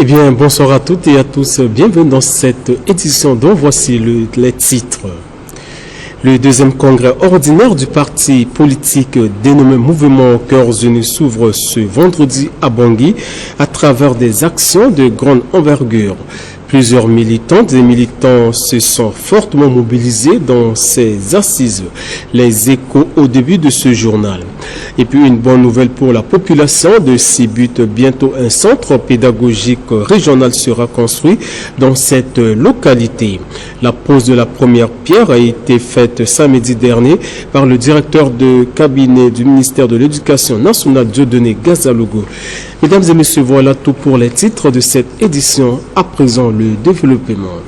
bien, bonsoir à toutes et à tous. Bienvenue dans cette édition dont voici les titres. Le deuxième congrès ordinaire du parti politique dénommé Mouvement Cœurs Unis s'ouvre ce vendredi à Bangui à travers des actions de grande envergure. Plusieurs militantes et militants se sont fortement mobilisés dans ces assises. Les échos au début de ce journal. Et puis une bonne nouvelle pour la population de Sibut. Bientôt un centre pédagogique régional sera construit dans cette localité. La pose de la première pierre a été faite samedi dernier par le directeur de cabinet du ministère de l'Éducation nationale, Dieudonné Gazalogo. Mesdames et messieurs, voilà tout pour les titres de cette édition. À présent, le développement.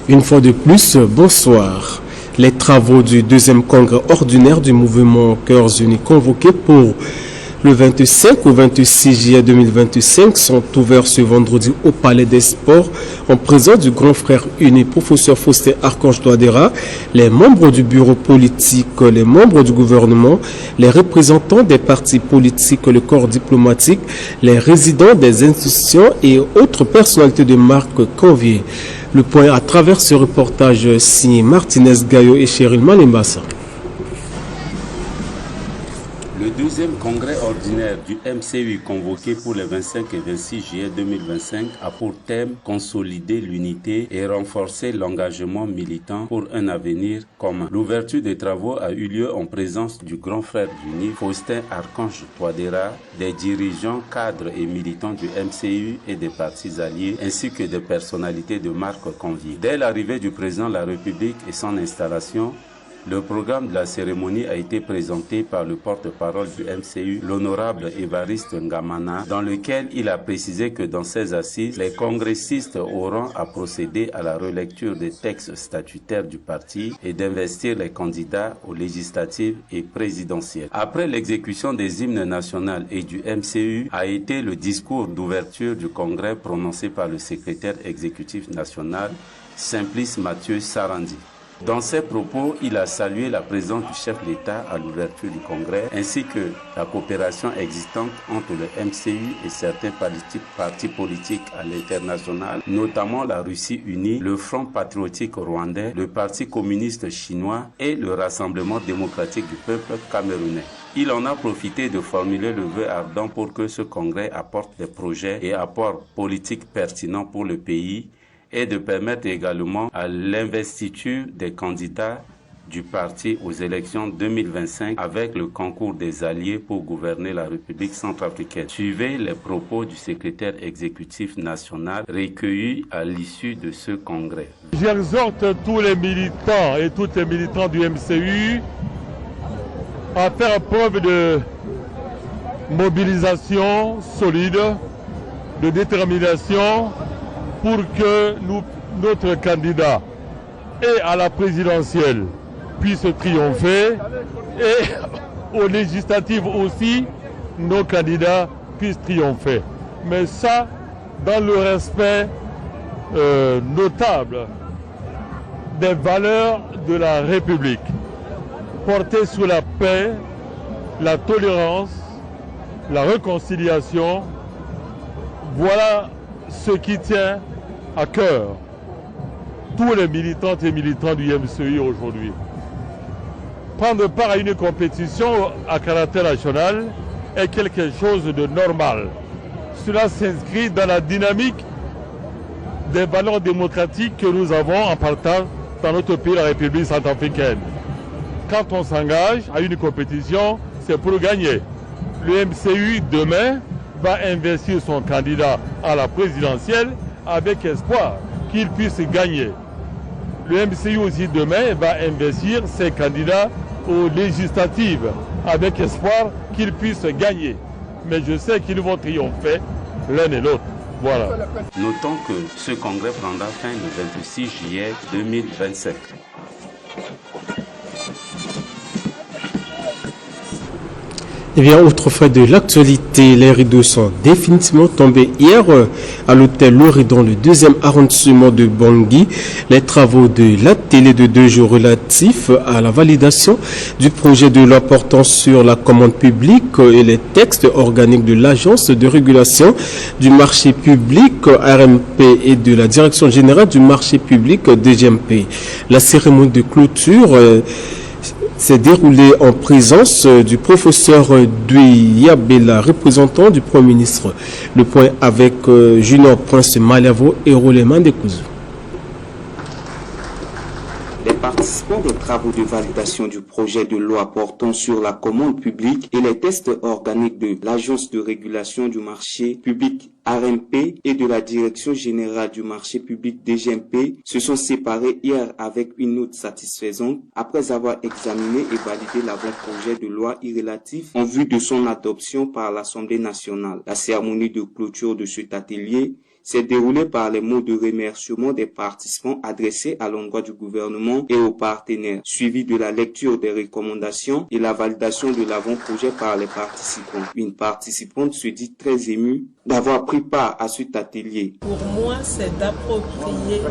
Une fois de plus, bonsoir. Les travaux du deuxième congrès ordinaire du mouvement Cœurs Unis convoqués pour le 25 au 26 juillet 2025 sont ouverts ce vendredi au Palais des Sports en présence du grand frère uni, professeur Faustin Archange Touadéra, les membres du bureau politique, les membres du gouvernement, les représentants des partis politiques, le corps diplomatique, les résidents des institutions et autres personnalités de marque conviées. Le point à travers ce reportage signé Martinez Gayo et Cheryl Malembassa. Le deuxième congrès ordinaire du MCU convoqué pour les 25 et 26 juillet 2025 a pour thème consolider l'unité et renforcer l'engagement militant pour un avenir commun. L'ouverture des travaux a eu lieu en présence du grand frère uni, Faustin Archange Touadéra, des dirigeants, cadres et militants du MCU et des partis alliés, ainsi que des personnalités de marque conviées. Dès l'arrivée du président de la République et son installation, le programme de la cérémonie a été présenté par le porte-parole du MCU, l'honorable Évariste Ngamana, dans lequel il a précisé que dans ces assises, les congressistes auront à procéder à la relecture des textes statutaires du parti et d'investir les candidats aux législatives et présidentielles. Après l'exécution des hymnes nationaux et du MCU a été le discours d'ouverture du congrès prononcé par le secrétaire exécutif national, Simplice Mathieu Sarandi. Dans ses propos, il a salué la présence du chef d'État à l'ouverture du congrès, ainsi que la coopération existante entre le MCU et certains partis politiques à l'international, notamment la Russie unie, le Front patriotique rwandais, le Parti communiste chinois et le Rassemblement démocratique du peuple camerounais. Il en a profité de formuler le vœu ardent pour que ce congrès apporte des projets et apports politiques pertinents pour le pays, et de permettre également à l'investiture des candidats du parti aux élections 2025 avec le concours des alliés pour gouverner la République centrafricaine. Suivez les propos du secrétaire exécutif national recueillis à l'issue de ce congrès. J'exhorte tous les militants et toutes les militants du MCU à faire preuve de mobilisation solide, de détermination, pour que notre candidat et à la présidentielle puisse triompher et aux législatives aussi, nos candidats puissent triompher. Mais ça, dans le respect notable des valeurs de la République, portées sur la paix, la tolérance, la réconciliation. Voilà ce qui tient à cœur tous les militantes et militants du MCU aujourd'hui. Prendre part à une compétition à caractère national est quelque chose de normal. Cela s'inscrit dans la dynamique des valeurs démocratiques que nous avons en partage dans notre pays, la République centrafricaine. Quand on s'engage à une compétition, c'est pour gagner. Le MCU demain va investir son candidat à la présidentielle avec espoir qu'il puisse gagner. Le MCU aussi demain va investir ses candidats aux législatives avec espoir qu'ils puissent gagner. Mais je sais qu'ils vont triompher l'un et l'autre. Voilà. Notons que ce congrès prendra fin le 26 juillet 2025. Eh bien, autre fait de l'actualité, les rideaux sont définitivement tombés hier à l'hôtel Lori dans le 2e arrondissement de Bangui. Les travaux de l'atelier de 2 jours relatifs à la validation du projet de loi portant sur la commande publique et les textes organiques de l'Agence de régulation du marché public RMP et de la Direction générale du marché public DGMP. La cérémonie de clôture s'est déroulé en présence du professeur Douya Bella, représentant du Premier ministre. Le point avec Junior Prince Malavo et Roléman Dekouzou. Les participants des travaux de validation du projet de loi portant sur la commande publique et les tests organiques de l'Agence de régulation du marché public RMP et de la Direction générale du marché public DGMP se sont séparés hier avec une note satisfaisante après avoir examiné et validé l'avant-projet de loi relatif en vue de son adoption par l'Assemblée nationale. La cérémonie de clôture de cet atelier s'est déroulée par les mots de remerciement des participants adressés à l'endroit du gouvernement et aux partenaires, suivi de la lecture des recommandations et la validation de l'avant-projet par les participants. Une participante se dit très émue d'avoir pris part à cet atelier. Pour moi, c'est d'approprier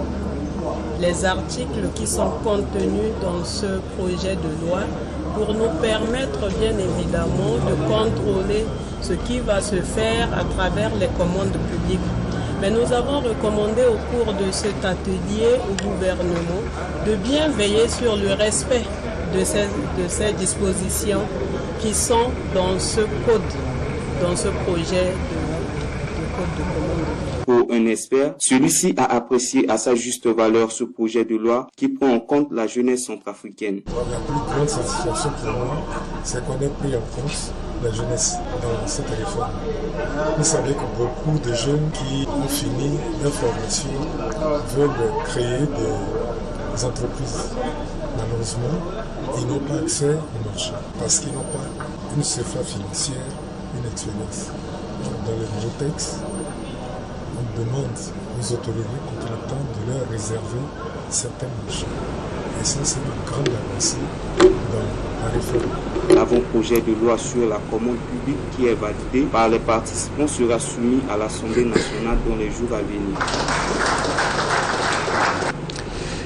les articles qui sont contenus dans ce projet de loi pour nous permettre bien évidemment de contrôler ce qui va se faire à travers les commandes publiques. Mais nous avons recommandé au cours de cet atelier au gouvernement de bien veiller sur le respect de ces dispositions qui sont dans ce code, dans ce projet de code de commande. Pour un expert, celui-ci a apprécié à sa juste valeur ce projet de loi qui prend en compte la jeunesse centrafricaine. La plus grande satisfaction pour moi, c'est qu'on ait pris en compte la jeunesse dans cette réforme. Vous savez que beaucoup de jeunes qui ont fini leur formation veulent créer des entreprises. Malheureusement, ils n'ont pas accès au marché parce qu'ils n'ont pas une CFA financière, une expérience. Donc, dans les nouveaux textes, on demande aux autorités contractantes de leur réserver certains marchés. Et ça, c'est une grande avancée dans la réforme. L'avant-projet de loi sur la commande publique qui est validé par les participants sera soumis à l'Assemblée nationale dans les jours à venir.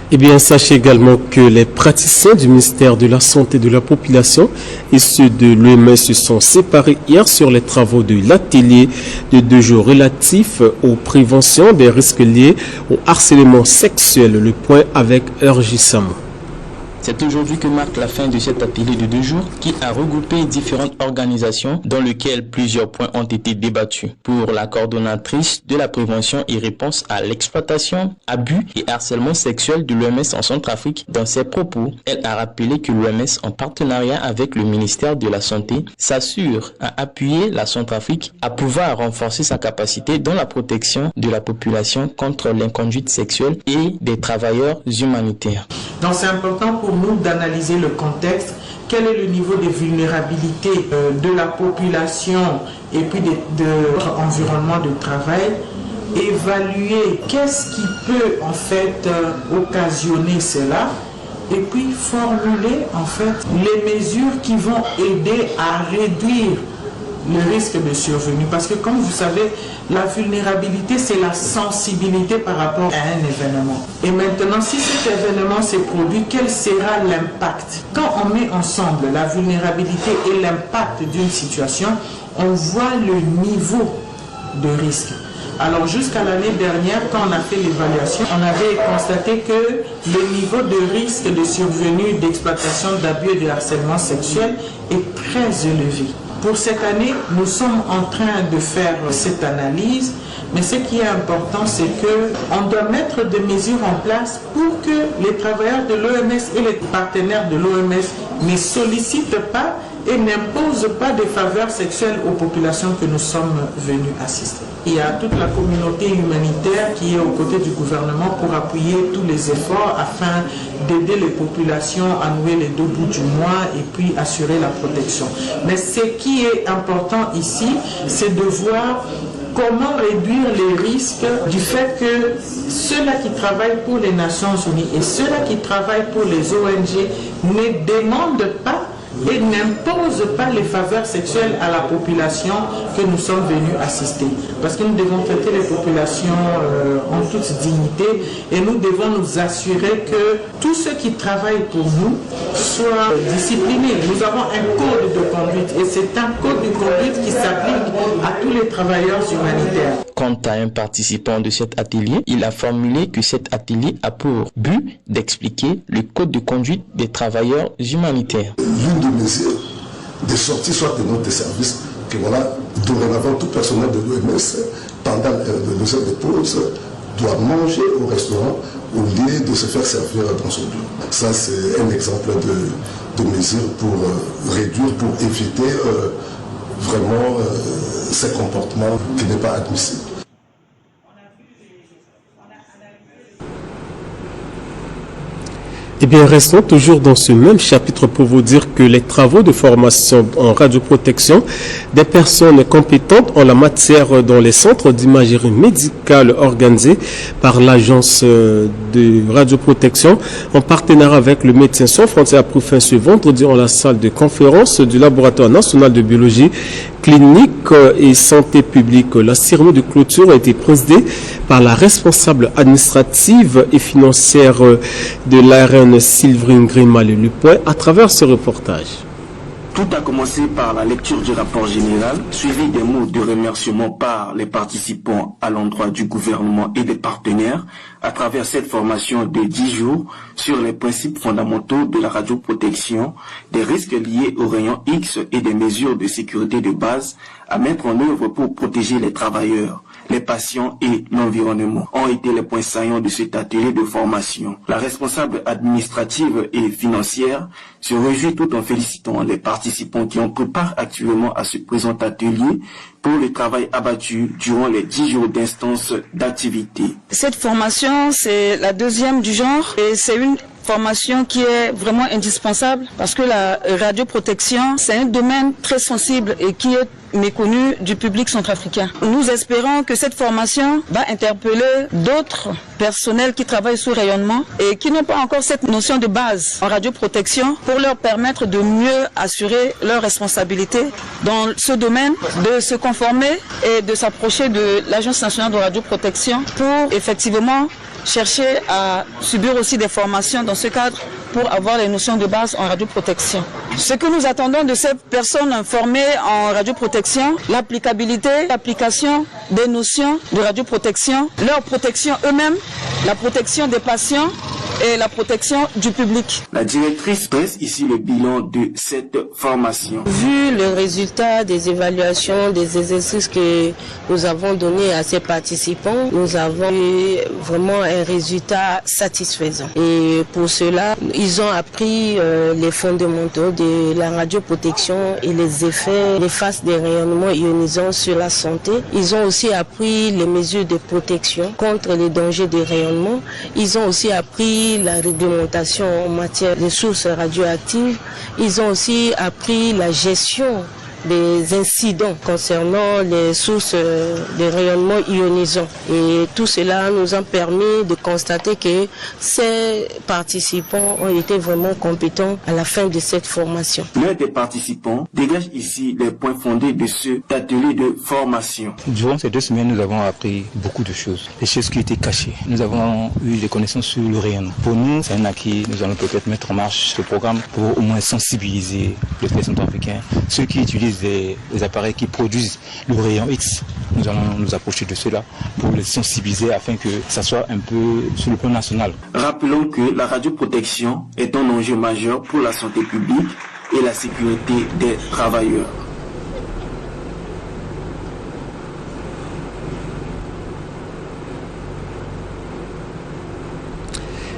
Eh bien, sachez également que les praticiens du ministère de la Santé de la Population et ceux de l'OMS se sont séparés hier sur les travaux de l'atelier de 2 jours relatifs aux préventions des risques liés au harcèlement sexuel. Le point avec Urgisamo. C'est aujourd'hui que marque la fin de cet atelier de 2 jours qui a regroupé différentes organisations dans lesquelles plusieurs points ont été débattus. Pour la coordonnatrice de la prévention et réponse à l'exploitation, abus et harcèlement sexuel de l'OMS en Centrafrique, dans ses propos, elle a rappelé que l'OMS, en partenariat avec le ministère de la Santé, s'assure à appuyer la Centrafrique à pouvoir renforcer sa capacité dans la protection de la population contre l'inconduite sexuelle et des travailleurs humanitaires. Donc c'est important pour nous d'analyser le contexte, quel est le niveau de vulnérabilité de la population et puis de notre environnement de travail, évaluer qu'est-ce qui peut en fait occasionner cela et puis formuler en fait les mesures qui vont aider à réduire le risque de survenue. Parce que comme vous savez, la vulnérabilité, c'est la sensibilité par rapport à un événement. Et maintenant, si cet événement s'est produit, quel sera l'impact? Quand on met ensemble la vulnérabilité et l'impact d'une situation, on voit le niveau de risque. Alors jusqu'à l'année dernière, quand on a fait l'évaluation, on avait constaté que le niveau de risque de survenue d'exploitation, d'abus et de harcèlement sexuel est très élevé. Pour cette année, nous sommes en train de faire cette analyse, mais ce qui est important, c'est qu'on doit mettre des mesures en place pour que les travailleurs de l'OMS et les partenaires de l'OMS ne sollicitent pas et n'imposent pas des faveurs sexuelles aux populations que nous sommes venus assister. Il y a toute la communauté humanitaire qui est aux côtés du gouvernement pour appuyer tous les efforts afin d'aider les populations à nouer les 2 bouts du mois et puis assurer la protection. Mais ce qui est important ici, c'est de voir comment réduire les risques du fait que ceux-là qui travaillent pour les Nations Unies et ceux-là qui travaillent pour les ONG ne demandent pas et n'impose pas les faveurs sexuelles à la population que nous sommes venus assister. Parce que nous devons traiter les populations en toute dignité et nous devons nous assurer que tous ceux qui travaillent pour nous soient disciplinés. Nous avons un code de conduite et c'est un code de conduite qui s'applique à tous les travailleurs humanitaires. Quant à un participant de cet atelier, il a formulé que cet atelier a pour but d'expliquer le code de conduite des travailleurs humanitaires. L'une des mesures de sortie soit de notre service, que voilà, dorénavant tout personnel de l'OMS, pendant le heures de pause, doit manger au restaurant au lieu de se faire servir dans son bureau. Ça, c'est un exemple de mesure pour réduire, pour éviter vraiment ces comportements qui n'est pas admissible. Eh bien, restons toujours dans ce même chapitre pour vous dire que les travaux de formation en radioprotection des personnes compétentes en la matière dans les centres d'imagerie médicale organisés par l'agence de radioprotection en partenariat avec le Médecins sans frontières a pris fin ce vendredi en la salle de conférence du Laboratoire national de biologie clinique et santé publique. La cérémonie de clôture a été présidée par la responsable administrative et financière de l'ARN Sylvrine Grimal-Lupoy à travers ce reportage. Tout a commencé par la lecture du rapport général, suivi des mots de remerciement par les participants à l'endroit du gouvernement et des partenaires à travers cette formation de 10 jours sur les principes fondamentaux de la radioprotection, des risques liés aux rayons X et des mesures de sécurité de base à mettre en œuvre pour protéger les travailleurs, les patients et l'environnement ont été les points saillants de cet atelier de formation. La responsable administrative et financière se réjouit tout en félicitant les participants qui ont pris part actuellement à ce présent atelier pour le travail abattu durant les 10 jours d'instance d'activité. Cette formation, c'est la deuxième du genre et c'est une formation qui est vraiment indispensable parce que la radioprotection, c'est un domaine très sensible et qui est méconnu du public centrafricain. Nous espérons que cette formation va interpeller d'autres personnels qui travaillent sous rayonnement et qui n'ont pas encore cette notion de base en radioprotection pour leur permettre de mieux assurer leurs responsabilités dans ce domaine, de se conformer et de s'approcher de l'Agence nationale de radioprotection pour effectivement chercher à subir aussi des formations dans ce cadre pour avoir les notions de base en radioprotection. Ce que nous attendons de ces personnes formées en radioprotection, l'applicabilité, l'application des notions de radioprotection, leur protection eux-mêmes, la protection des patients et la protection du public. La directrice dresse ici le bilan de cette formation. Vu le résultat des évaluations, des exercices que nous avons donnés à ces participants, nous avons eu vraiment un résultat satisfaisant. Et pour cela, ils ont appris les fondamentaux de la radioprotection et les effets néfastes des rayonnements ionisants sur la santé. Ils ont aussi appris les mesures de protection contre les dangers des rayonnements. Ils ont aussi appris la réglementation en matière de sources radioactives. Ils ont aussi appris la gestion des incidents concernant les sources de rayonnement ionisant. Et tout cela nous a permis de constater que ces participants ont été vraiment compétents à la fin de cette formation. L'un des participants dégage ici les points fondés de cet atelier de formation. Durant ces 2 semaines, nous avons appris beaucoup de choses, des choses qui étaient cachées. Nous avons eu des connaissances sur le rayonnement. Pour nous, c'est un acquis. Nous allons peut-être mettre en marche ce programme pour au moins sensibiliser les centrafricains, ceux qui utilisent des appareils qui produisent le rayon X. Nous allons nous approcher de cela pour les sensibiliser afin que ça soit un peu sur le plan national. Rappelons que la radioprotection est un enjeu majeur pour la santé publique et la sécurité des travailleurs.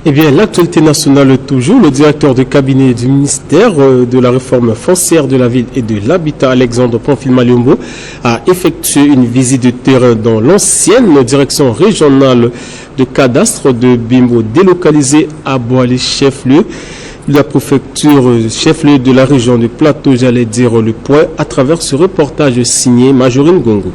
Eh bien, l'actualité nationale toujours, le directeur de cabinet du ministère de la réforme foncière de la ville et de l'habitat, Alexandre Pamphile-Maliombo, a effectué une visite de terrain dans l'ancienne direction régionale de cadastre de Bimbo, délocalisée à Boalé, chef-lieu de la préfecture, chef-lieu de la région de Plateau, j'allais dire le point, à travers ce reportage signé Majorine Gongo.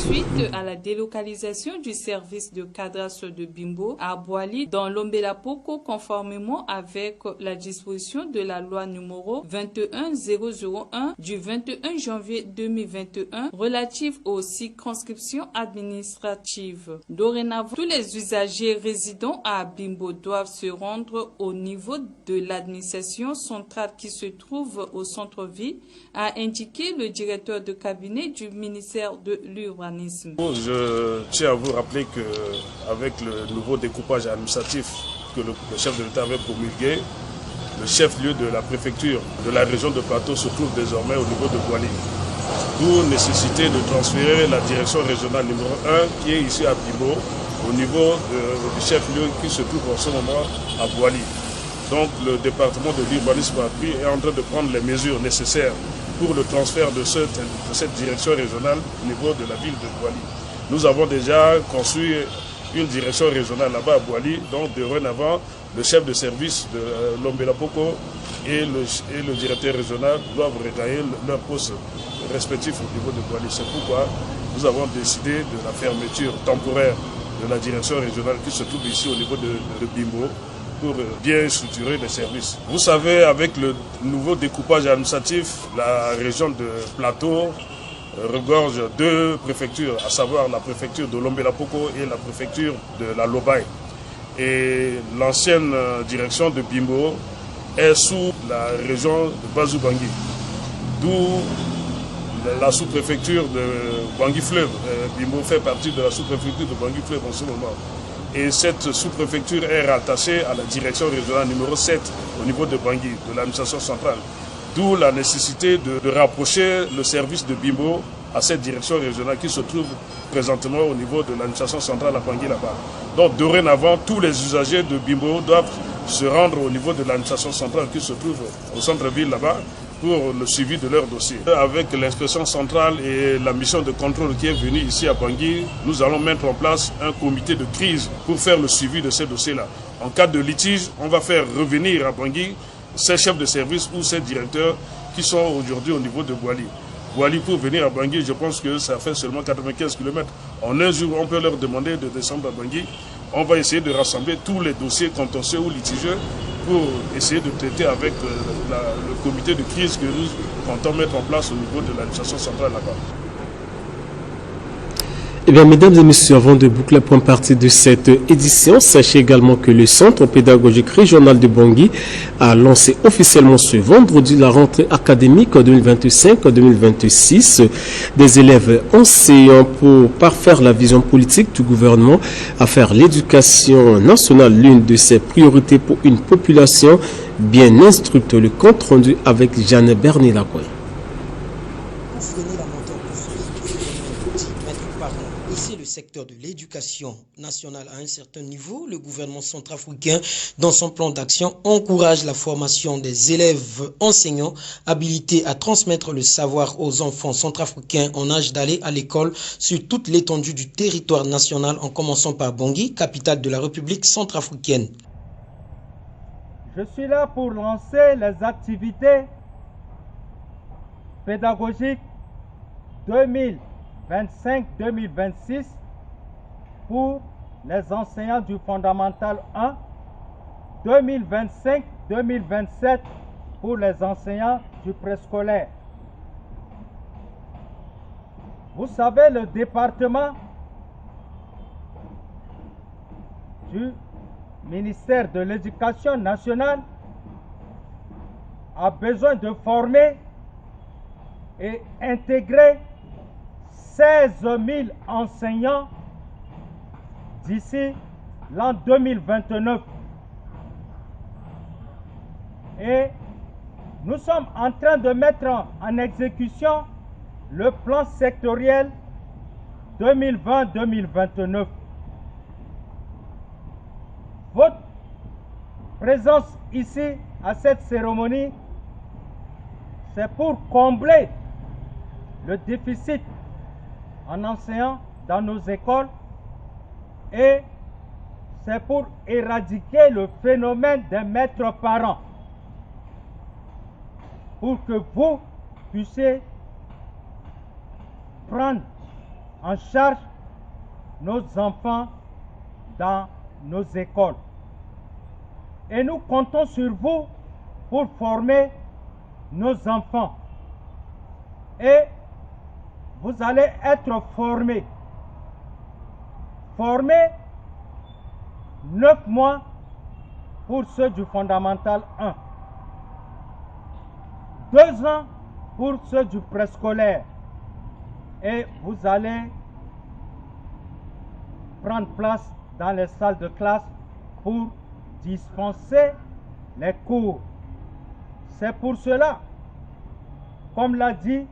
Suite à la délocalisation du service de cadrage de Bimbo à Boali dans l'Ombela-Poko, conformément avec la disposition de la loi numéro 21001 du 21 janvier 2021 relative aux circonscriptions administratives. Dorénavant, tous les usagers résidant à Bimbo doivent se rendre au niveau de l'administration centrale qui se trouve au centre-ville, a indiqué le directeur de cabinet du ministère de l'Urbanisme. Je tiens à vous rappeler qu'avec le nouveau découpage administratif que le chef de l'État avait promulgué, le chef-lieu de la préfecture de la région de Plateau se trouve désormais au niveau de Boali. D'où nécessité de transférer la direction régionale numéro 1 qui est ici à Bimbo au niveau du chef-lieu qui se trouve en ce moment à Boali. Donc le département de l'urbanisme est en train de prendre les mesures nécessaires pour le transfert de cette direction régionale au niveau de la ville de Boali. Nous avons déjà construit une direction régionale là-bas à Boali, donc dorénavant, le chef de service de l'Ombela-Poko et le directeur régional doivent regagner leur poste respectif au niveau de Boali. C'est pourquoi nous avons décidé de la fermeture temporaire de la direction régionale qui se trouve ici au niveau de Bimbo pour bien structurer les services. Vous savez, avec le nouveau découpage administratif, la région de Plateau regorge deux préfectures, à savoir la préfecture de l'Ombela-Poko et la préfecture de la Lobaye. Et l'ancienne direction de Bimbo est sous la région de Bazou-Bangui, d'où la sous-préfecture de Bangui-Fleuve. Bimbo fait partie de la sous-préfecture de Bangui-Fleuve en ce moment. Et cette sous-préfecture est rattachée à la direction régionale numéro 7 au niveau de Bangui, de l'administration centrale. D'où la nécessité de rapprocher le service de Bimbo à cette direction régionale qui se trouve présentement au niveau de l'administration centrale à Bangui là-bas. Donc dorénavant, tous les usagers de Bimbo doivent se rendre au niveau de l'administration centrale qui se trouve au centre-ville là-bas pour le suivi de leur dossier. Avec l'inspection centrale et la mission de contrôle qui est venue ici à Bangui, nous allons mettre en place un comité de crise pour faire le suivi de ces dossiers-là. En cas de litige, on va faire revenir à Bangui ces chefs de service ou ces directeurs qui sont aujourd'hui au niveau de Boali. Boali, pour venir à Bangui, je pense que ça fait seulement 95 km. En un jour, on peut leur demander de descendre à Bangui. On va essayer de rassembler tous les dossiers contentieux ou litigieux pour essayer de traiter avec le comité de crise que nous comptons mettre en place au niveau de l'administration centrale là-bas. Eh bien, mesdames et messieurs, avant de boucler la première partie de cette édition, sachez également que le Centre pédagogique régional de Bangui a lancé officiellement ce vendredi la rentrée académique 2025-2026 des élèves enseignants pour parfaire la vision politique du gouvernement à faire l'éducation nationale l'une de ses priorités pour une population bien instruite. Le compte rendu avec Jeanne Bernier-Lacroix. Secteur de l'éducation nationale à un certain niveau, le gouvernement centrafricain, dans son plan d'action, encourage la formation des élèves enseignants habilités à transmettre le savoir aux enfants centrafricains en âge d'aller à l'école sur toute l'étendue du territoire national, en commençant par Bangui, capitale de la République centrafricaine. Je suis là pour lancer les activités pédagogiques 2025-2026 pour les enseignants du fondamental 1, 2025-2027 pour les enseignants du préscolaire. Vous savez, le département du ministère de l'Éducation nationale a besoin de former et intégrer 16 000 enseignants d'ici l'an 2029. Et nous sommes en train de mettre en exécution le plan sectoriel 2020-2029. Votre présence ici à cette cérémonie, c'est pour combler le déficit en enseignant dans nos écoles et c'est pour éradiquer le phénomène des maîtres parents, pour que vous puissiez prendre en charge nos enfants dans nos écoles. Et nous comptons sur vous pour former nos enfants. Et vous allez être formés. Formés 9 mois pour ceux du fondamental 1. 2 ans pour ceux du préscolaire. Et vous allez prendre place dans les salles de classe pour dispenser les cours. C'est pour cela, comme l'a dit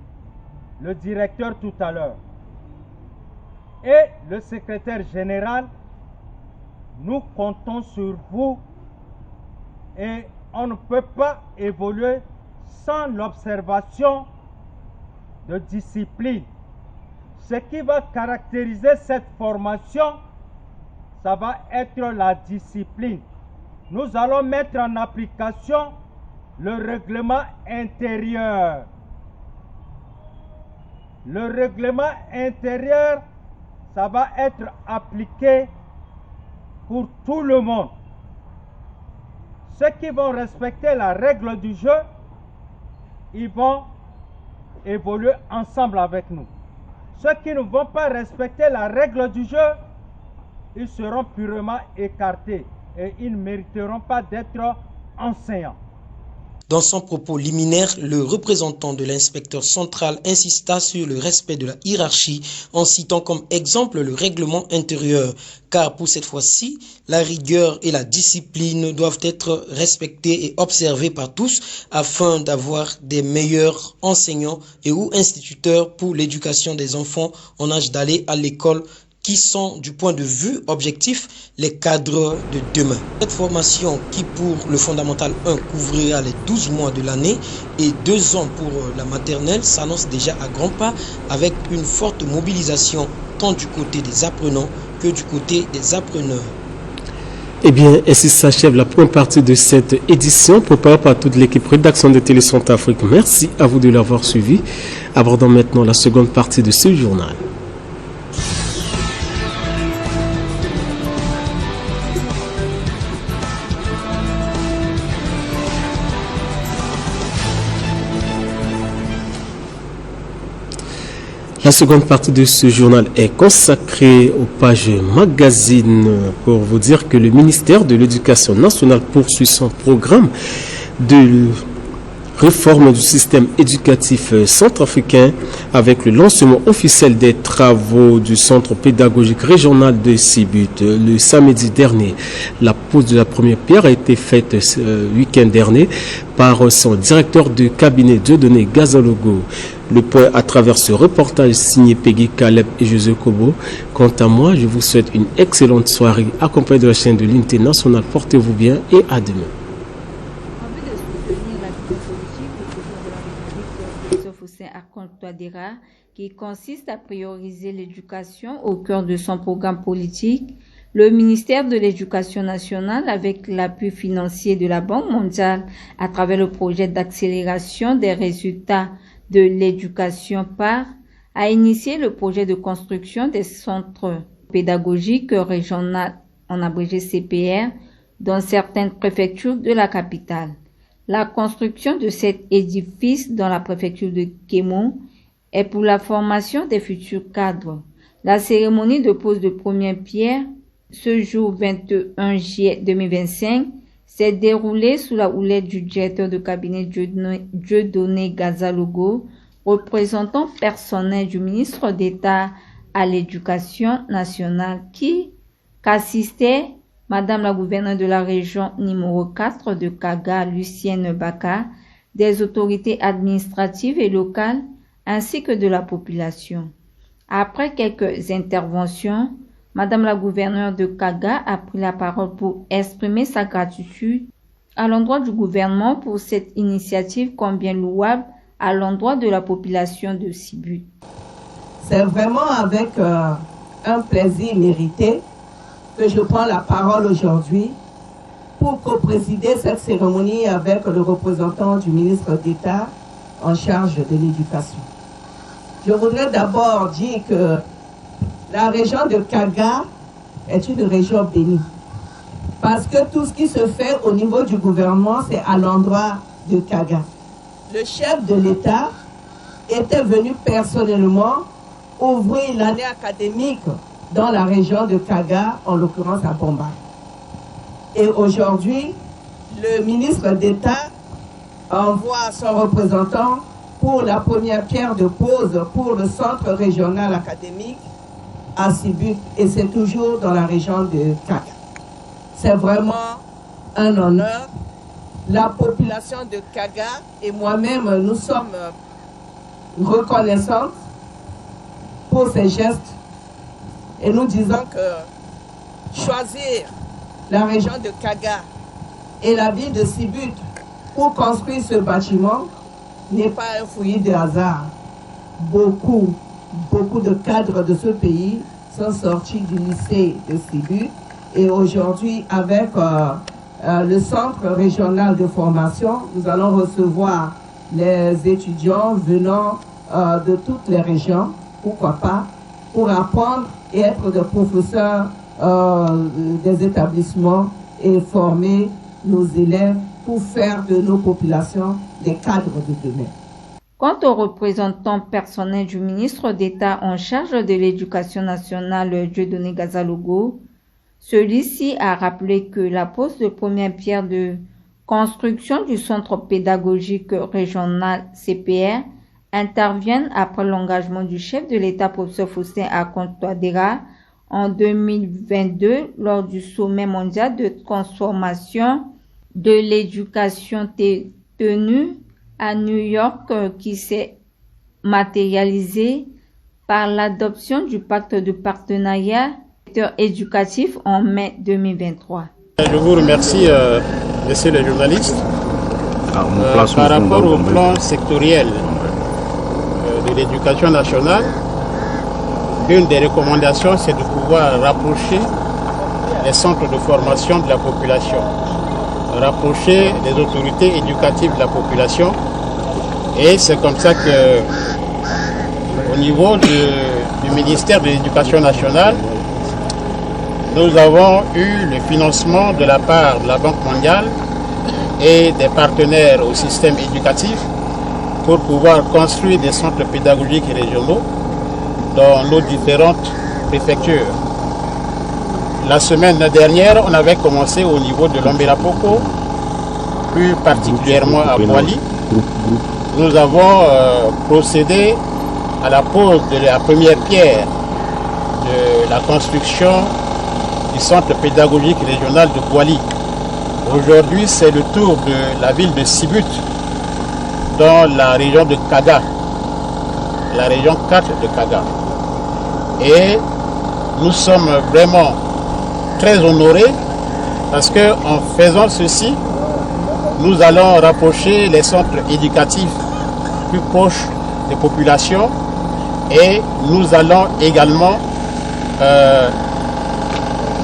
le directeur tout à l'heure et le secrétaire général, nous comptons sur vous et on ne peut pas évoluer sans l'observation de discipline. Ce qui va caractériser cette formation, ça va être la discipline. Nous allons mettre en application le règlement intérieur. Le règlement intérieur, ça va être appliqué pour tout le monde. Ceux qui vont respecter la règle du jeu, ils vont évoluer ensemble avec nous. Ceux qui ne vont pas respecter la règle du jeu, ils seront purement écartés et ils ne mériteront pas d'être enseignants. Dans son propos liminaire, le représentant de l'inspecteur central insista sur le respect de la hiérarchie en citant comme exemple le règlement intérieur. Car pour cette fois-ci, la rigueur et la discipline doivent être respectées et observées par tous afin d'avoir des meilleurs enseignants et ou instituteurs pour l'éducation des enfants en âge d'aller à l'école, qui sont, du point de vue objectif, les cadres de demain. Cette formation qui, pour le fondamental 1, couvrira les 12 mois de l'année et 2 ans pour la maternelle, s'annonce déjà à grands pas avec une forte mobilisation tant du côté des apprenants que du côté des appreneurs. Eh bien, ainsi s'achève la première partie de cette édition préparée par toute l'équipe rédaction de Télé Centrafrique. Merci à vous de l'avoir suivi. Abordons maintenant la seconde partie de ce journal. La seconde partie de ce journal est consacrée aux pages magazines pour vous dire que le ministère de l'Éducation nationale poursuit son programme de réforme du système éducatif centrafricain avec le lancement officiel des travaux du centre pédagogique régional de Sibut le samedi dernier. La pose de la première pierre a été faite ce week-end dernier par son directeur de cabinet Dieudonné Gazalogo. Le point à travers ce reportage signé Peggy Caleb et José Kobo. Quant à moi, je vous souhaite une excellente soirée accompagnée de la chaîne de l'unité nationale. Portez-vous bien et à demain. Qui consiste à prioriser l'éducation au cœur de son programme politique, le ministère de l'Éducation nationale, avec l'appui financier de la Banque mondiale à travers le projet d'accélération des résultats de l'éducation PAR, a initié le projet de construction des centres pédagogiques régionaux, en abrégé CPR, dans certaines préfectures de la capitale. La construction de cet édifice dans la préfecture de Kémon est pour la formation des futurs cadres. La cérémonie de pose de première pierre, ce jour 21 juillet 2025, s'est déroulée sous la houlette du directeur de cabinet Dieudonné Gazalogo, représentant personnel du ministre d'État à l'Éducation nationale, qu'assistait Madame la gouverneure de la région numéro 4 de Kaga, Lucienne Baka, des autorités administratives et locales, ainsi que de la population. Après quelques interventions, Madame la gouverneure de Kaga a pris la parole pour exprimer sa gratitude à l'endroit du gouvernement pour cette initiative combien louable à l'endroit de la population de Sibut. C'est vraiment avec un plaisir mérité que je prends la parole aujourd'hui pour co-présider cette cérémonie avec le représentant du ministre d'État en charge de l'éducation. Je voudrais d'abord dire que la région de Kaga est une région bénie. Parce que tout ce qui se fait au niveau du gouvernement, c'est à l'endroit de Kaga. Le chef de l'État était venu personnellement ouvrir l'année académique dans la région de Kaga, en l'occurrence à Bombay. Et aujourd'hui, le ministre d'État envoie son représentant pour la première pierre de pose pour le centre régional académique à Sibut, et c'est toujours dans la région de Kaga. C'est vraiment un honneur. La population de Kaga et moi-même, nous sommes reconnaissants pour ces gestes et nous disons que choisir la région de Kaga et la ville de Sibut pour construire ce bâtiment n'est pas un fouillis de hasard. Beaucoup de cadres de ce pays sont sortis du lycée de Sibut. Et aujourd'hui, avec le centre régional de formation, nous allons recevoir les étudiants venant de toutes les régions, pourquoi pas, pour apprendre et être des professeurs des établissements et former nos élèves pour faire de nos populations des cadres de demain. Quant au représentant personnel du ministre d'État en charge de l'Éducation nationale, Dieudonné Gazalogo, celui-ci a rappelé que la pose de première pierre de construction du centre pédagogique régional CPR intervient après l'engagement du chef de l'État, professeur Faustin Archange-Touadéra, en 2022 lors du sommet mondial de transformation de l'éducation tenu à New York, qui s'est matérialisé par l'adoption du pacte de partenariat éducatif en mai 2023. Je vous remercie, messieurs les journalistes. Par rapport au plan sectoriel de l'éducation nationale, une des recommandations, c'est de pouvoir rapprocher les centres de formation de la population, rapprocher les autorités éducatives de la population. Et c'est comme ça que, au niveau du ministère de l'Éducation nationale, nous avons eu le financement de la part de la Banque mondiale et des partenaires au système éducatif pour pouvoir construire des centres pédagogiques régionaux dans nos différentes préfectures. La semaine dernière, on avait commencé au niveau de l'Ombela-Poko, plus particulièrement à Boali. Nous avons procédé à la pose de la première pierre de la construction du centre pédagogique régional de Boali. Aujourd'hui, c'est le tour de la ville de Sibut, dans la région de Kaga, la région 4 de Kaga. Et nous sommes vraiment très honorés parce qu'en faisant ceci, nous allons rapprocher les centres éducatifs plus proches des populations et nous allons également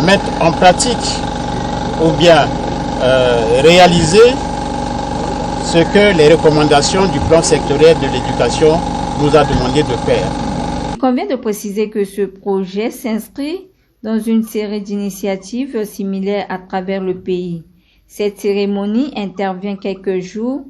mettre en pratique ou bien réaliser ce que les recommandations du plan sectoriel de l'éducation nous a demandé de faire. Il convient de préciser que ce projet s'inscrit dans une série d'initiatives similaires à travers le pays. Cette cérémonie intervient quelques jours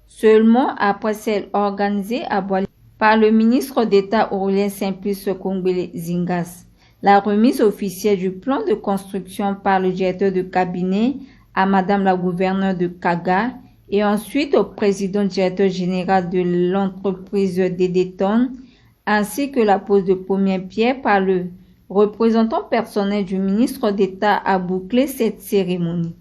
seulement après celle organisée à Boali par le ministre d'État Aurélien Simplice Kongbele Zingas. La remise officielle du plan de construction par le directeur de cabinet à Madame la gouverneure de Kaga et ensuite au président directeur général de l'entreprise Dédéton, ainsi que la pose de première pierre par le représentant personnel du ministre d'État a bouclé cette cérémonie.